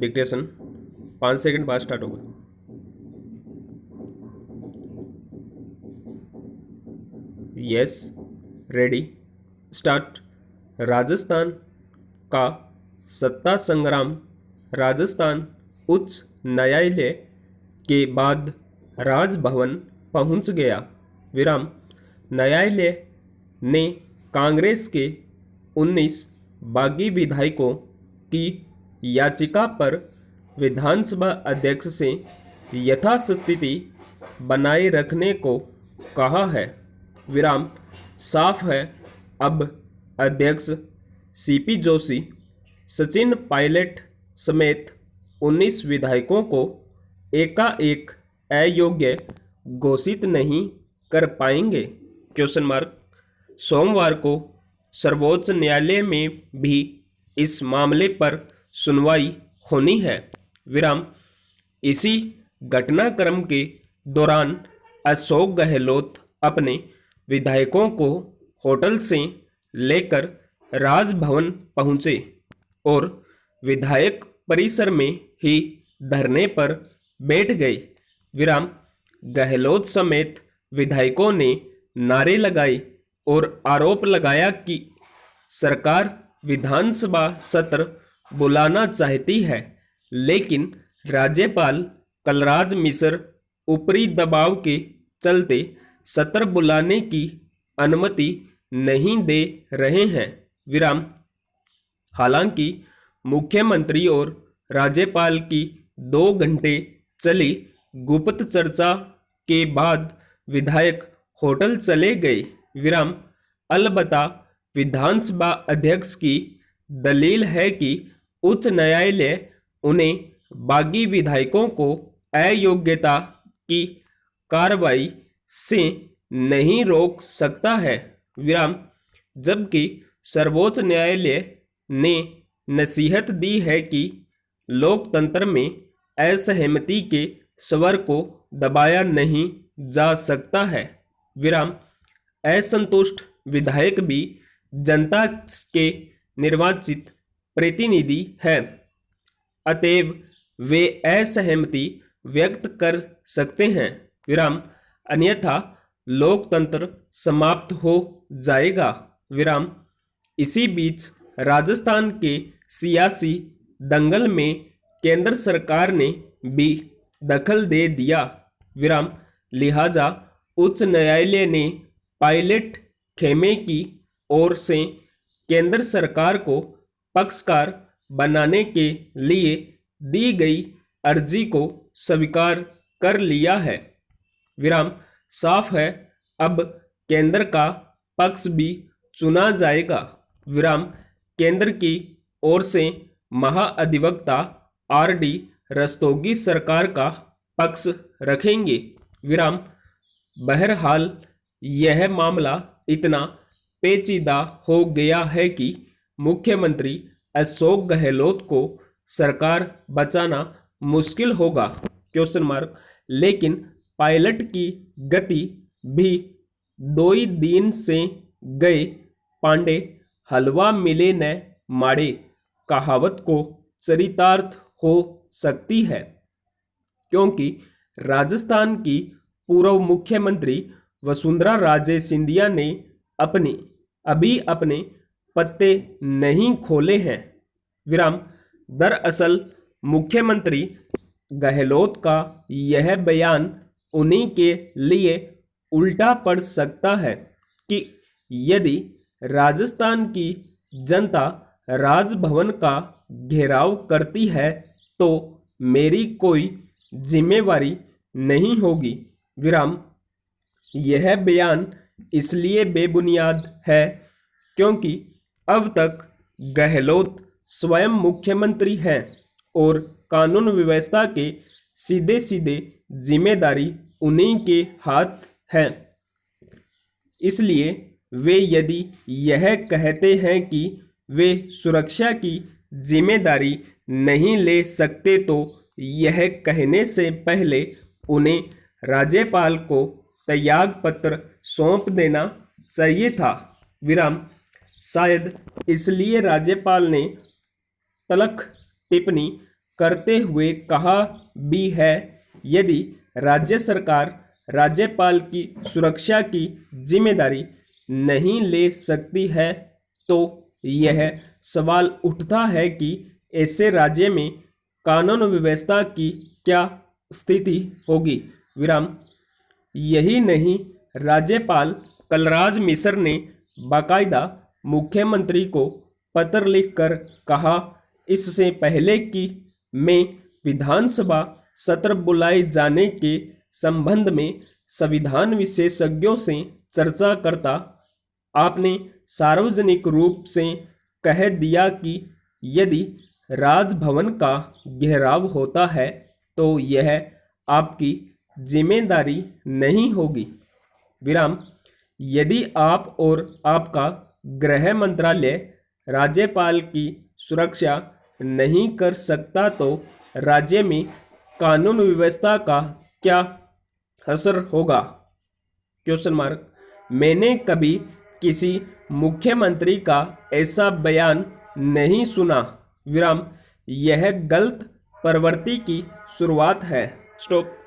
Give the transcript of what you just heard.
Dictation 5 second बाद start होगा। Yes, ready, start. Rajasthan का सत्ता संग्राम राजस्थान उच्च न्यायालय के बाद राजभवन पहुंच गया। विराम। न्यायालय ने कांग्रेस के 19 बागी विधायकों की याचिका पर विधानसभा अध्यक्ष से यथास्थिति बनाए रखने को कहा है। विराम। साफ है अब अध्यक्ष सीपी जोशी सचिन पायलट समेत 19 विधायकों को एकाएक अयोग्य घोषित नहीं कर पाएंगे। Question mark. सोमवार को सर्वोच्च न्यायालय में भी इस मामले पर सुनवाई होनी है। विराम। इसी घटनाक्रम के दौरान अशोक गहलोत अपने विधायकों को होटल से लेकर राजभवन पहुंचे और विधायक परिसर में ही धरने पर बैठ गए। विराम। गहलोत समेत विधायकों ने नारे लगाए और आरोप लगाया कि सरकार विधानसभा सत्र बुलाना चाहती है, लेकिन राज्यपाल कलराज मिश्र ऊपरी दबाव के चलते सत्र बुलाने की अनुमति नहीं दे रहे हैं। विराम। हालांकि मुख्यमंत्री और राज्यपाल की 2 घंटे चली गुप्त चर्चा के बाद विधायक होटल चले गए। विराम। अलबत्ता विधानसभा अध्यक्ष की दलील है कि उच्च न्यायालय उन्हें बागी विधायकों को अयोग्यता की कार्रवाई से नहीं रोक सकता है। विराम। जबकि सर्वोच्च न्यायालय ने नसीहत दी है कि लोकतंत्र में असहमति के स्वर को दबाया नहीं जा सकता है। विराम। असंतुष्ट विधायक भी जनता के निर्वाचित प्रतिनिधि हैं, अतएव वे असहमति व्यक्त कर सकते हैं। विराम। अन्यथा लोकतंत्र समाप्त हो जाएगा। विराम। इसी बीच राजस्थान के सियासी दंगल में केंद्र सरकार ने भी दखल दे दिया। विराम। लिहाजा उच्च न्यायालय ने पायलट खेमे की ओर से केंद्र सरकार को पक्षकार बनाने के लिए दी गई अर्जी को स्वीकार कर लिया है। विराम। साफ है अब केंद्र का पक्ष भी चुना जाएगा। विराम। केंद्र की ओर से महाअधिवक्ता आर.डी. रस्तोगी सरकार का पक्ष रखेंगे। विराम। बहरहाल यह मामला इतना पेचीदा हो गया है कि मुख्यमंत्री अशोक गहलोत को सरकार बचाना मुश्किल होगा। Question mark. लेकिन पायलट की गति भी 2 ही दिन से गए पांडे हलवा मिले न माड़े कहावत को चरितार्थ हो सकती है, क्योंकि राजस्थान की पूर्व मुख्यमंत्री वसुंधरा राजे सिंधिया ने अभी अपने पत्ते नहीं खोले हैं। विराम। दरअसल मुख्यमंत्री गहलोत का यह बयान उन्हीं के लिए उल्टा पड़ सकता है कि यदि राजस्थान की जनता राजभवन का घेराव करती है तो मेरी कोई जिम्मेवारी नहीं होगी। विराम। यह बयान इसलिए बेबुनियाद है क्योंकि अब तक गहलोत स्वयं मुख्यमंत्री हैं और कानून व्यवस्था के सीधे सीधे जिम्मेदारी उन्हीं के हाथ है। इसलिए वे यदि यह कहते हैं कि वे सुरक्षा की जिम्मेदारी नहीं ले सकते तो यह कहने से पहले उन्हें राज्यपाल को त्याग पत्र सौंप देना चाहिए था। विराम। शायद इसलिए राज्यपाल ने तल्ख टिप्पणी करते हुए कहा भी है, यदि राज्य सरकार राज्यपाल की सुरक्षा की जिम्मेदारी नहीं ले सकती है तो यह सवाल उठता है कि ऐसे राज्य में कानून व्यवस्था की क्या स्थिति होगी। विराम। यही नहीं, राज्यपाल कलराज मिश्र ने बाकायदा मुख्यमंत्री को पत्र लिखकर कहा, इससे पहले कि मैं विधानसभा सत्र बुलाए जाने के संबंध में संविधान विशेषज्ञों से चर्चा करता, आपने सार्वजनिक रूप से कह दिया कि यदि राजभवन का घेराव होता है तो यह आपकी जिम्मेदारी नहीं होगी। विराम। यदि आप और आपका गृह मंत्रालय राज्यपाल की सुरक्षा नहीं कर सकता तो राज्य में कानून व्यवस्था का क्या असर होगा? Question mark. मैंने कभी किसी मुख्यमंत्री का ऐसा बयान नहीं सुना। विराम। यह गलत प्रवृत्ति की शुरुआत है। स्टॉप।